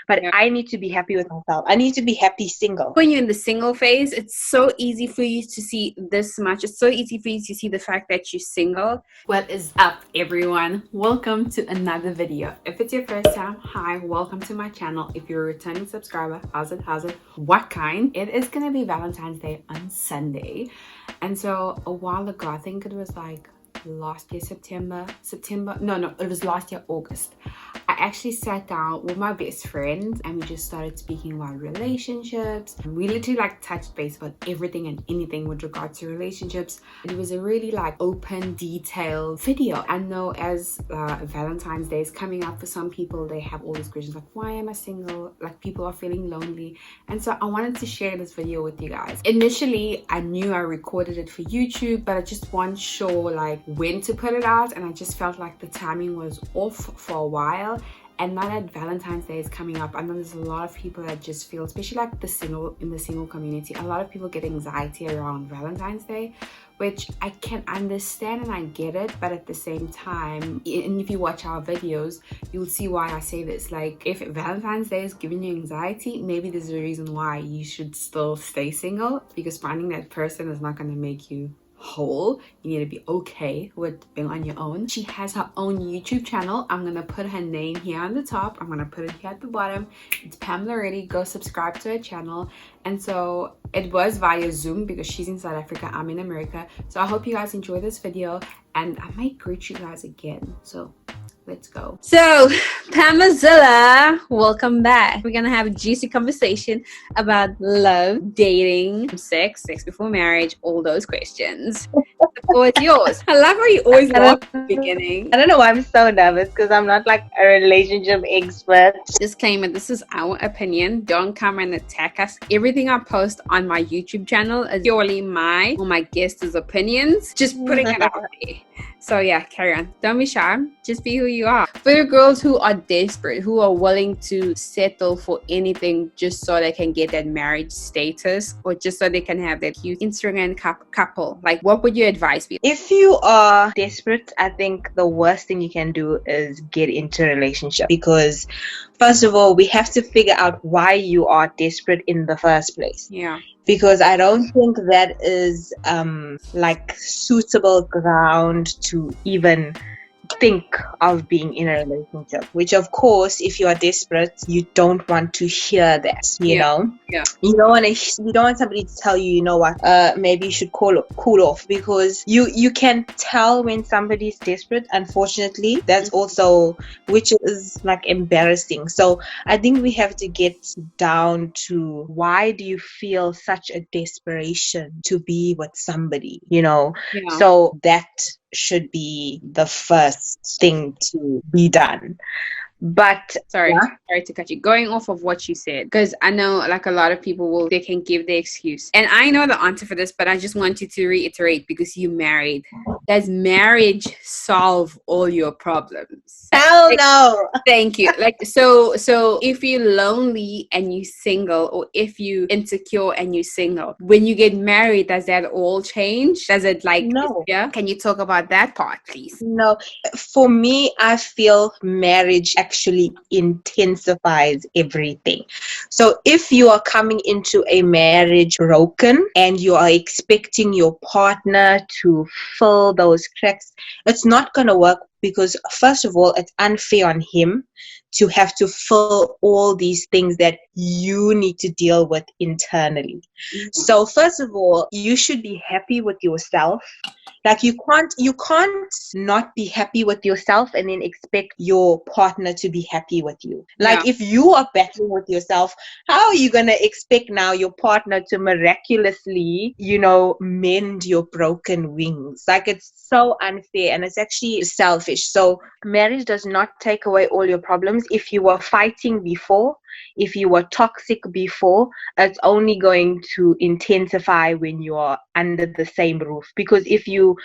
but Yeah. I need to be happy with myself. I need to be happy single. When you're in the single phase, it's so easy for you to see this much. It's so easy for you to see the fact that you're single. What is up, everyone? Welcome to another video. If it's your first time, hi, welcome to my channel. If you're a returning subscriber, how's it, what kind? It is gonna be Valentine's Day on Sunday, and so a while ago, I think it was like last year September, no, it was last year August, I actually sat down with my best friend and we just started speaking about relationships, and we literally like touched base about everything and anything with regard to relationships. It was a really like open, detailed video. I know as Valentine's Day is coming up, for some people they have all these questions like, why am I single? Like, people are feeling lonely, and so I wanted to share this video with you guys. Initially I knew I recorded it for YouTube, but I just wasn't sure like when to put it out, and I just felt like the timing was off for a while. And now that Valentine's Day is coming up, I know there's a lot of people that just feel, especially like in the single community, a lot of people get anxiety around Valentine's Day, which I can understand and I get it, but at the same time, and if you watch our videos, you'll see why I say this. Like, if Valentine's Day is giving you anxiety, maybe there's a reason why you should still stay single, because finding that person is not going to make you whole. You need to be okay with being on your own. She has her own YouTube channel. I'm gonna put her name here on the top, I'm gonna put it here at the bottom. It's Pamela Reddy. Go subscribe to her channel. And so it was via Zoom because she's in South Africa, I'm in America. So I hope you guys enjoy this video, and I might greet you guys again, so let's go. So, Pamazilla, welcome back. We're gonna have a juicy conversation about love, dating, sex before marriage, all those questions. The floor is yours. I love how you always laugh at the beginning. I don't know why I'm so nervous, because I'm not like a relationship expert. Disclaimer, this is our opinion. Don't come and attack us. Everything I post on my YouTube channel is purely my or my guest's opinions. Just putting it out there. So yeah, carry on. Don't be shy. Just be who you are. For the girls who are desperate, who are willing to settle for anything just so they can get that marriage status, or just so they can have that cute Instagram couple, like, what would your advice be? If you are desperate, I think the worst thing you can do is get into a relationship, because first of all, we have to figure out why you are desperate in the first place. Yeah. Because I don't think that is like suitable ground to even think of being in a relationship, which of course, if you are desperate, you don't want to hear that, you know. You don't want somebody to tell you, you know what, maybe you should cool off, because you can tell when somebody's desperate, unfortunately. That's also, which is like embarrassing. So I think we have to get down to, why do you feel such a desperation to be with somebody, you know? So that should be the first thing to be done. But sorry to cut you. Going off of what you said, because I know like a lot of people they can give the excuse, and I know the answer for this, but I just want you to reiterate, because you married. Does marriage solve all your problems? Hell no. Thank you. Like, so if you're lonely and you're single, or if you insecure and you're single, when you get married, does that all change? Does it like, no? Yeah, can you talk about that part, please? No, for me, I feel marriage actually intensifies everything. So if you are coming into a marriage broken and you are expecting your partner to fill those cracks, it's not going to work, because first of all, it's unfair on him to have to fill all these things that you need to deal with internally. So first of all, you should be happy with yourself. Like, you can't not be happy with yourself and then expect your partner to be happy with you. Like, if you are battling with yourself, how are you going to expect now your partner to miraculously, you know, mend your broken wings? Like, it's so unfair, and it's actually selfish. So marriage does not take away all your problems. If you were fighting before, if you were toxic before, it's only going to intensify when you are under the same roof. Because if you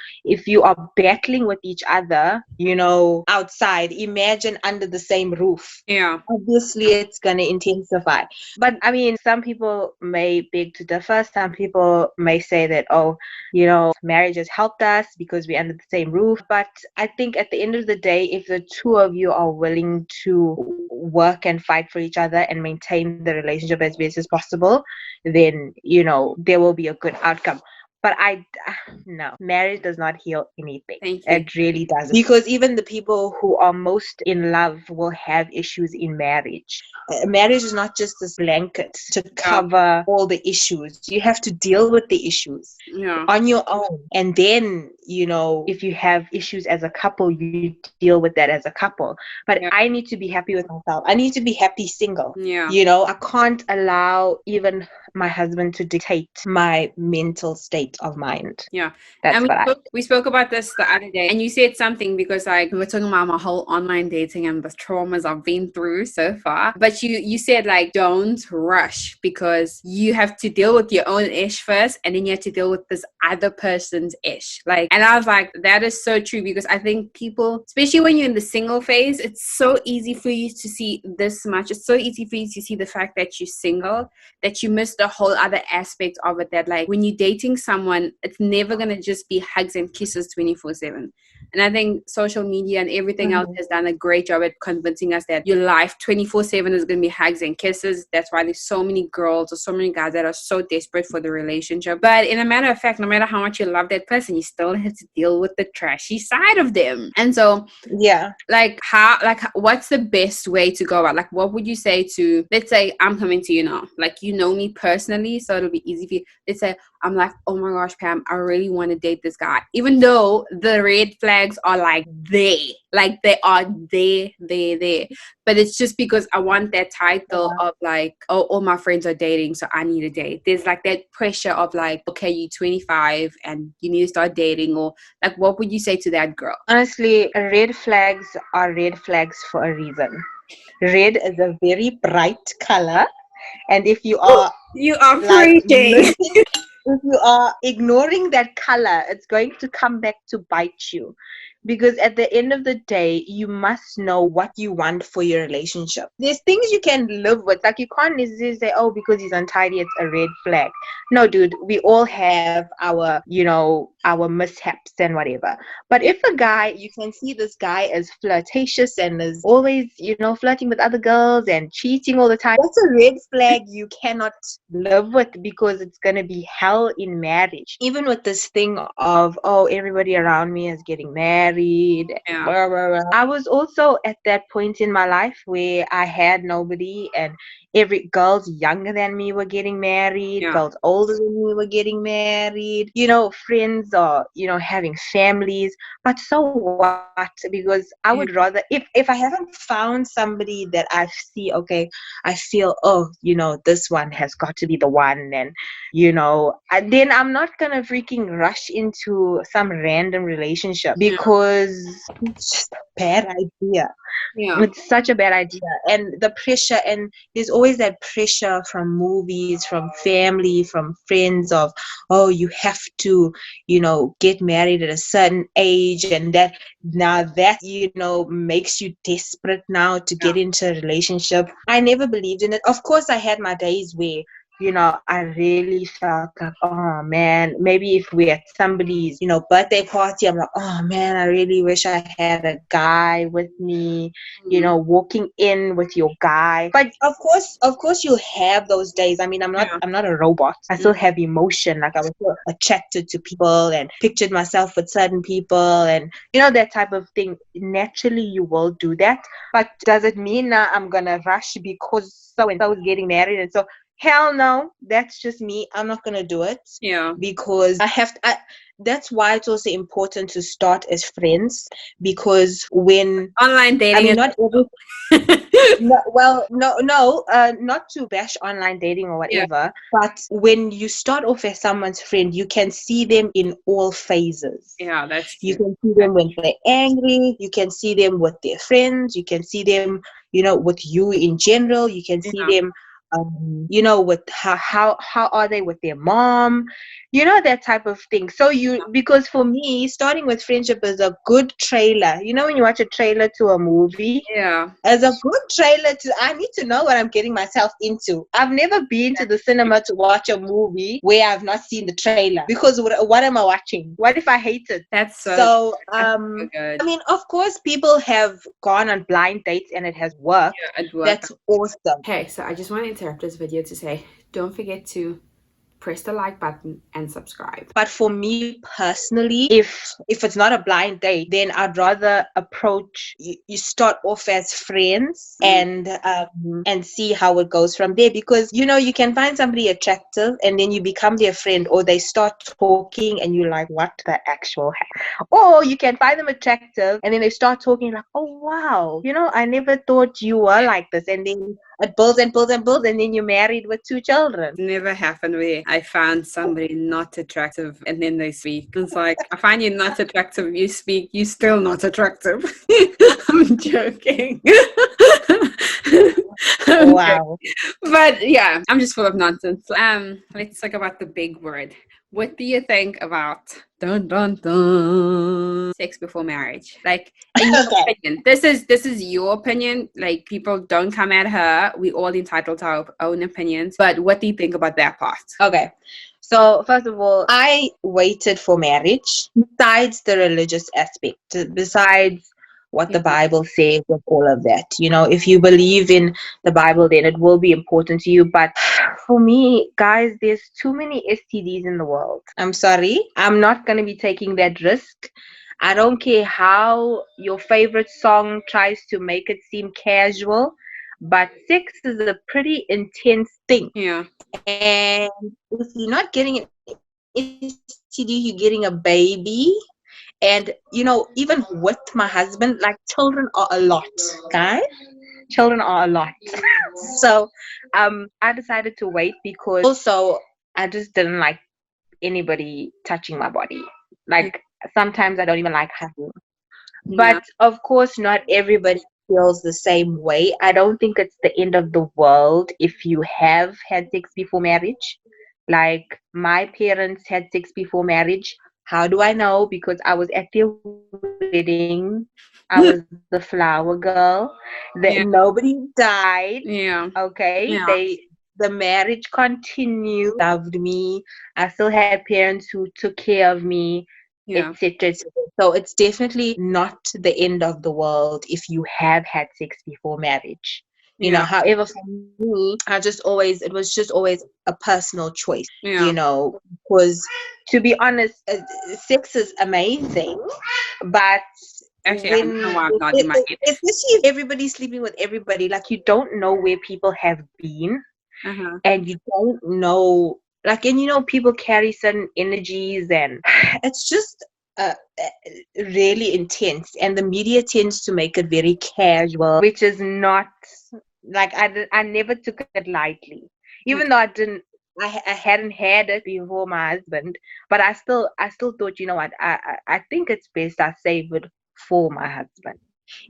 are battling with each other, you know, outside, imagine under the same roof. Obviously it's going to intensify. But I mean, some people may beg to differ. Some people may say that, oh, you know, marriage has helped us because we're under the same roof. But I think at the end of the day, if the two of you are willing to work and fight for each other together and maintain the relationship as best as possible, then, there will be a good outcome. But no, marriage does not heal anything. Thank you. It really doesn't. Because even the people who are most in love will have issues in marriage. Marriage is not just this blanket to cover all the issues. You have to deal with the issues on your own. And then, if you have issues as a couple, you deal with that as a couple. But I need to be happy with myself. I need to be happy single. I can't allow even my husband to dictate my mental state of mind. That's we spoke about this the other day, and you said something, because like we were talking about my whole online dating and the traumas I've been through so far. But you said like, don't rush, because you have to deal with your own ish first, and then you have to deal with this other person's ish. Like, and I was like, that is so true, because I think people, especially when you're in the single phase, it's so easy for you to see this much. It's so easy for you to see the fact that you're single, that you miss the whole other aspect of it, that like when you're dating someone, it's never going to just be hugs and kisses 24/7. And I think social media and everything else has done a great job at convincing us that your life 24/7 is going to be hugs and kisses. That's why there's so many girls or so many guys that are so desperate for the relationship. But in a matter of fact, no matter how much you love that person, you still have to deal with the trashy side of them. And so what's the best way to go about? Like, what would you say to, let's say I'm coming to you now, like, you know me personally, so it'll be easy for you. Let's say I'm like, oh my gosh, Pam, I really want to date this guy, even though the red flags are like they are there, but it's just because I want that title of like, oh, all my friends are dating, so I need a date. There's like that pressure of like, okay, you're 25 and you need to start dating, or like, what would you say to that girl? Honestly, red flags are red flags for a reason. Red is a very bright color, and if you are preaching. If you are ignoring that color, it's going to come back to bite you. Because at the end of the day, you must know what you want for your relationship. There's things you can live with. Like, you can't necessarily say, oh, because he's untidy, it's a red flag. No, dude, we all have our mishaps and whatever. But if a guy, you can see this guy is flirtatious and is always, flirting with other girls and cheating all the time, that's a red flag you cannot live with, because it's going to be hell in marriage. Even with this thing of, oh, everybody around me is getting married. Blah, blah, blah. I was also at that point in my life where I had nobody, and every girls younger than me were getting married, girls older than me were getting married, friends are, having families. But so what? Because I would rather, if I haven't found somebody that I see, okay, I feel, oh, this one has got to be the one, and then I'm not gonna freaking rush into some random relationship, because it's just a bad idea. It's such a bad idea. And the pressure, and there's always that pressure from movies, from family, from friends of, oh, you have to, get married at a certain age, and that makes you desperate now to get into a relationship. I never believed in it. Of course, I had my days where I really felt like, oh man, maybe if we're at somebody's, birthday party, I'm like, oh man, I really wish I had a guy with me, walking in with your guy. But of course you'll have those days. I mean, I'm not a robot. I still have emotion. Like, I was still attracted to people and pictured myself with certain people, and that type of thing. Naturally, you will do that. But does it mean now I'm gonna rush because so and so is getting married, and so? Hell no, that's just me. I'm not going to do it. Because that's why it's also important to start as friends, because when online dating, not to bash online dating or whatever, but when you start off as someone's friend, you can see them in all phases. That's true. You can see them when they're angry, you can see them with their friends, you can see them, with you in general, you can see them with how are they with their mom, that type of thing. So because for me, starting with friendship is a good trailer. When you watch a trailer to a movie, Yeah. as a good trailer I need to know what I'm getting myself into. I've never been to the cinema to watch a movie where I've not seen the trailer, because what am I watching? What if I hate it? That's So good. I mean, of course people have gone on blind dates and it has worked. Yeah, it worked. That's awesome. Hey, so I just want to interrupt this video to say, don't forget to press the like button and subscribe. But for me personally, if it's not a blind date, then I'd rather approach you start off as friends and see how it goes from there, because you can find somebody attractive and then you become their friend, or they start talking and you're like, what the actual heck? Or you can find them attractive and then they start talking like, oh wow, I never thought you were like this, and then it builds and builds and builds, and then you're married with 2 children. Never happened where I found somebody not attractive and then they speak. It's like, I find you not attractive, you speak, you still not attractive. I'm joking. Wow. But yeah, I'm just full of nonsense. Let's talk about the big word. What do you think about dun dun dun sex before marriage? Like, in your opinion, this is your opinion. Like, people don't come at her. We all entitled to our own opinions. But what do you think about that part? Okay. So first of all, I waited for marriage, besides the religious aspect, besides what the Bible says and all of that. If you believe in the Bible, then it will be important to you. But for me, guys, there's too many STDs in the world. I'm sorry. I'm not going to be taking that risk. I don't care how your favorite song tries to make it seem casual, but sex is a pretty intense thing. Yeah. And if you're not getting an STD, you're getting a baby. And even with my husband, like, children are a lot, guys. Children are a lot. So I decided to wait, because also I just didn't like anybody touching my body. Like, sometimes I don't even like hugging. But of course, not everybody feels the same way. I don't think it's the end of the world if you have had sex before marriage. Like, my parents had sex before marriage. How do I know? Because I was at their wedding. I was the flower girl. Nobody died. Yeah. Okay. The marriage continued. Loved me. I still had parents who took care of me, etc. So it's definitely not the end of the world if you have had sex before marriage. However, for me, it was just always a personal choice. Because, to be honest, sex is amazing, but actually, I don't know why I'm nodding my head. Especially if everybody's sleeping with everybody, like, you don't know where people have been, and you don't know, like, and people carry certain energies, and it's just really intense, and the media tends to make it very casual, which is not, like, I never took it lightly, even though I hadn't had it before my husband, but I still thought, what, I think it's best I save it for my husband.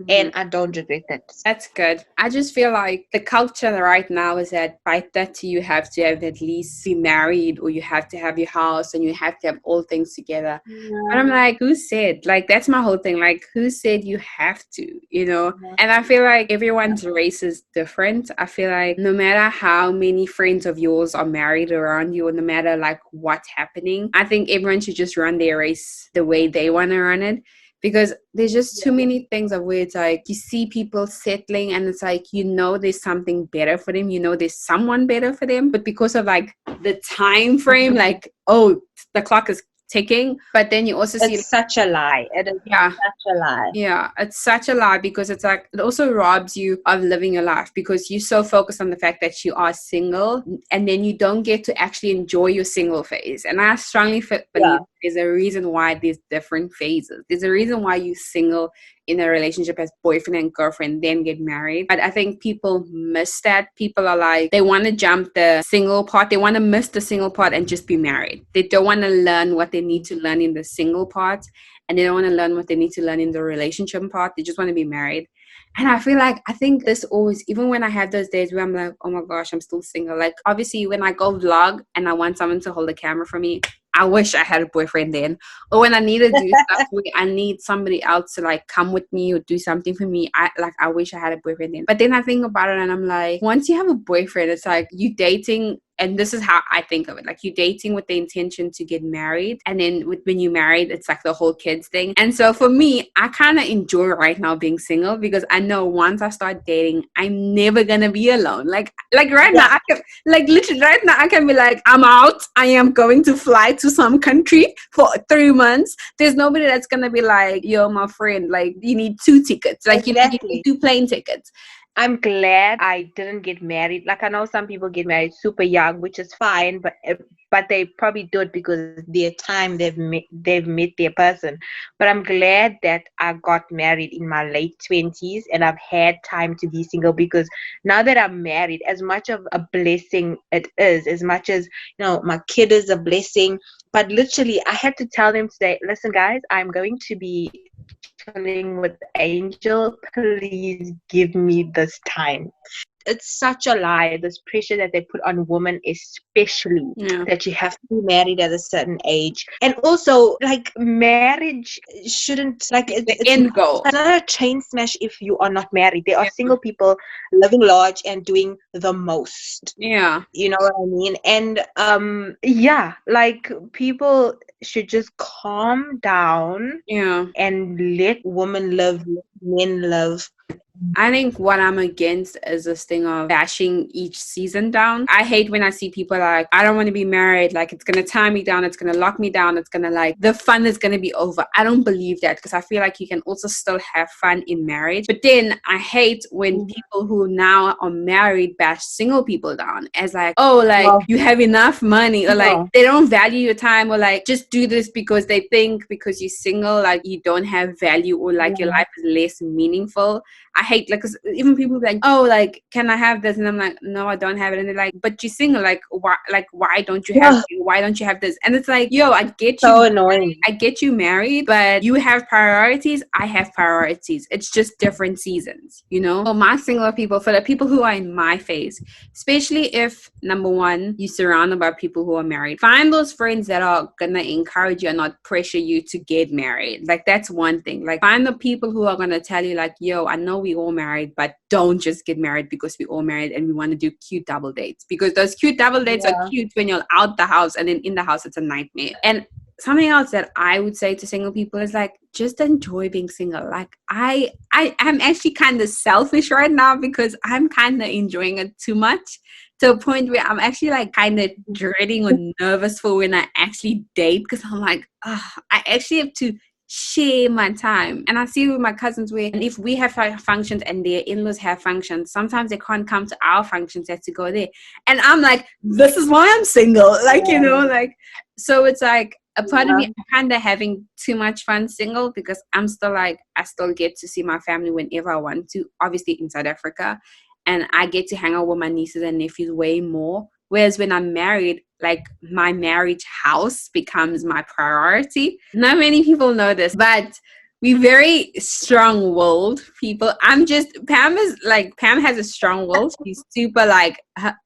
And I don't regret it. That's good. I just feel like the culture right now is that by 30 you have to have at least be married, or you have to have your house, and you have to have all things together. But I'm like, who said? Like, that's my whole thing. Like, who said you have to, And I feel like everyone's race is different. I feel like no matter how many friends of yours are married around you, or no matter like what's happening, I think everyone should just run their race the way they want to run it. Because there's just too many things of where it's like you see people settling, and it's like, there's something better for them, there's someone better for them, but because of like the time frame, like, oh, the clock is ticking. But then you also see it's such a lie. It is such a lie. Yeah, it's such a lie, because it's like it also robs you of living your life, because you're so focused on the fact that you are single, and then you don't get to actually enjoy your single phase. And I strongly believe there's a reason why there's different phases. There's a reason why you're single in a relationship as boyfriend and girlfriend, then get married. But I think people miss that. People are like, they want to jump the single part. They want to miss the single part and just be married. They don't want to learn what they need to learn in the single part, and they don't want to learn what they need to learn in the relationship part. They just want to be married. And I feel like, I think this always, even when I have those days where I'm like, oh my gosh, I'm still single. Like, obviously, when I go vlog and I want someone to hold the camera for me, I wish I had a boyfriend then. Or when I need to do stuff where I need somebody else to like come with me or do something for me, I wish I had a boyfriend then. But then I think about it and I'm like, once you have a boyfriend, it's like you dating. And this is how I think of it. Like, you dating with the intention to get married. And then when you're married, it's like the whole kids thing. And so for me, I kind of enjoy right now being single because I know once I start dating, I'm never going to be alone. Like right now, I can, like literally right now, I can be like, I'm out. I am going to fly to some country for 3 months. There's nobody that's going to be like, yo, my friend, like you need 2 tickets. Like you need 2 plane tickets. I'm glad I didn't get married. Like, I know some people get married super young, which is fine, but they probably do it because their time they've met their person. But I'm glad that I got married in my late 20s and I've had time to be single, because now that I'm married, as much of a blessing it is, as much as, you know, my kid is a blessing, but literally I had to tell them today, listen guys, I'm going to be chilling with Angel, please give me this time. It's such a lie, this pressure that they put on women, especially that you have to be married at a certain age. And also, like, marriage shouldn't, like, it's end goal. It's not a train smash if you are not married. There are single people living large and doing the most. Yeah. You know what I mean? And yeah, like, people should just calm down and let women live, let men live. I think what I'm against is this thing of bashing each season down. I hate when I see people like, I don't want to be married. Like, it's going to tie me down. It's going to lock me down. It's going to, like, the fun is going to be over. I don't believe that, because I feel like you can also still have fun in marriage. But then I hate when people who now are married bash single people down as like, oh, like, you have enough money, or like they don't value your time, or like just do this because they think because you're single, like you don't have value, or like your life is less meaningful. I hate, like, cause even people be like, oh, like, can I have this? And I'm like, no, I don't have it. And they're like, but you're single, like, why don't you have it? Why don't you have this? And it's like, yo, I get so you annoying. I get you married, but you have priorities, I have priorities. It's just different seasons, you know? For my single people, for the people who are in my phase, especially if, number one, you're surrounded by people who are married, find those friends that are gonna encourage you and not pressure you to get married. Like, that's one thing. Like, find the people who are gonna tell you, like, yo, I know we all married, but don't just get married because we all married and we want to do cute double dates, because those cute double dates are cute when you're out the house, and then in the house it's a nightmare. And something else that I would say to single people is, like, just enjoy being single. Like, I'm actually kind of selfish right now because I'm kind of enjoying it too much, to a point where I'm actually, like, kind of dreading or nervous for when I actually date, because I'm like, I actually have to share my time. And I see with my cousins where, and if we have functions and their in-laws have functions, sometimes they can't come to our functions, they have to go there. And I'm like, this is why I'm single. Like, you know, like, so it's like a part of me, I'm kind of having too much fun single, because I'm still like, I still get to see my family whenever I want to, obviously in South Africa, and I get to hang out with my nieces and nephews way more. Whereas when I'm married, like, my marriage house becomes my priority. Not many people know this, but we're very strong-willed people. Pam has a strong will. She's super, like,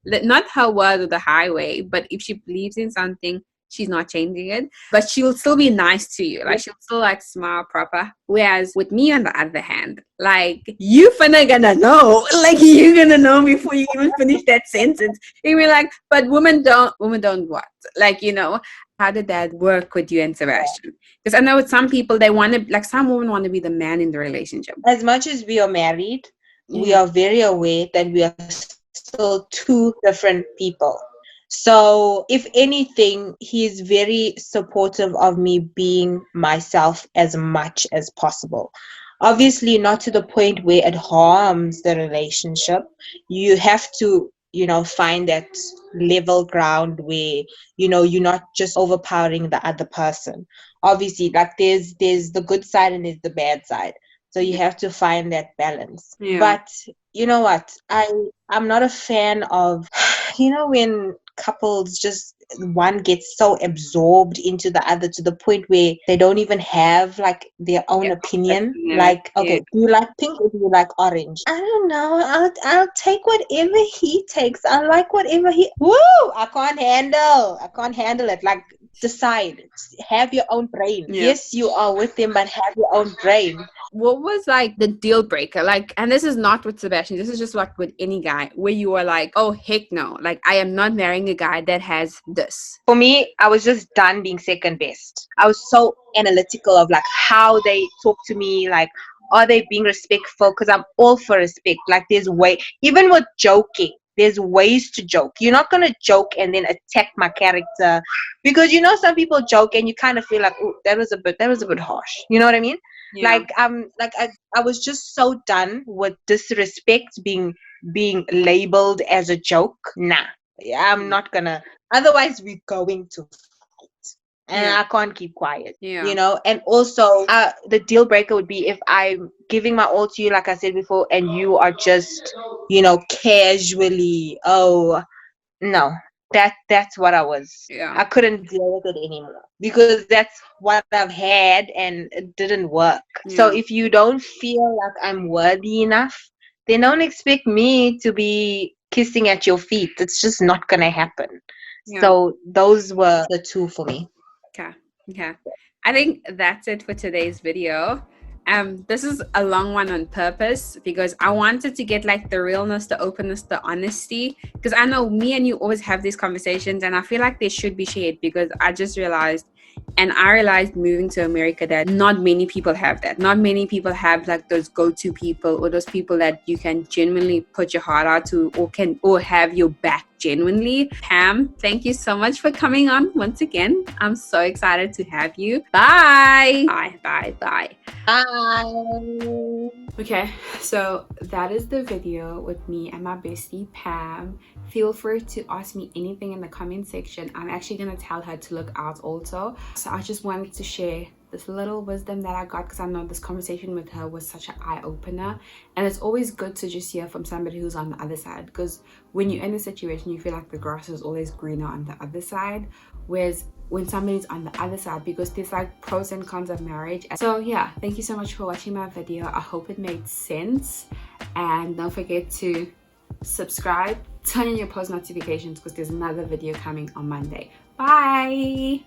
not her word of the highway, but if she believes in something, she's not changing it, but she'll still be nice to you. Like, she'll still, like, smile proper. Whereas with me, on the other hand, like, you finna gonna know, like, you're gonna know before you even finish that sentence. You'll be like, but women don't what? Like, you know, how did that work with you and Sebastian? Because I know with some people, they want to, like, some women want to be the man in the relationship. As much as we are married, we are very aware that we are still 2 different people. So if anything, he's very supportive of me being myself as much as possible. Obviously, not to the point where it harms the relationship. You have to, you know, find that level ground where, you know, you're not just overpowering the other person. Obviously, like, there's the good side and there's the bad side. So you have to find that balance. But you know what? I'm not a fan of, you know, when couples just one gets so absorbed into the other to the point where they don't even have like their own opinion. Like, okay, do you like pink or do you like orange? I don't know. I'll take whatever he takes. I like whatever he. Woo! I can't handle it. Like, decide. Have your own brain. Yes, you are with them, but have your own brain. What was like the deal breaker? Like, and this is not with Sebastian, this is just like with any guy where you are like, oh heck no, like I am not marrying a guy that has this. For me, I was just done being second best. I was so analytical of like how they talk to me, like are they being respectful? Because I'm all for respect. Like there's even with joking, there's ways to joke. You're not gonna joke and then attack my character, because some people joke and you kind of feel like, oh, that was a bit harsh. You know what I mean? Yeah. I was just so done with disrespect being labeled as a joke. Nah, I'm not gonna. Otherwise, we're going to fight, and I can't keep quiet. And also, the deal breaker would be if I'm giving my all to you, like I said before, and you are just, casually. Oh, no. That's what I was. I couldn't deal with it anymore, because that's what I've had and it didn't work. So if you don't feel like I'm worthy enough, then don't expect me to be kissing at your feet. It's just not gonna happen. So those were the two for me. Okay. I think that's it for today's video. This is a long one on purpose because I wanted to get like the realness, the openness, the honesty, because I know me and you always have these conversations and I feel like they should be shared, because I realized moving to America that not many people have that. Not many people have like those go-to people or those people that you can genuinely put your heart out to, or have your back genuinely. Pam, thank you so much for coming on once again. I'm so excited to have you. Bye. Bye. Okay, so that is the video with me and my bestie Pam. Feel free to ask me anything in the comment section. I'm actually going to tell her to look out also. So I just wanted to share this little wisdom that I got, because I know this conversation with her was such an eye-opener, and it's always good to just hear from somebody who's on the other side, because when you're in a situation you feel like the grass is always greener on the other side, whereas when somebody's on the other side, because there's like pros and cons of marriage. So yeah, thank you so much for watching my video. I hope it made sense, and don't forget to subscribe, turn on your post notifications, because there's another video coming on Monday. Bye.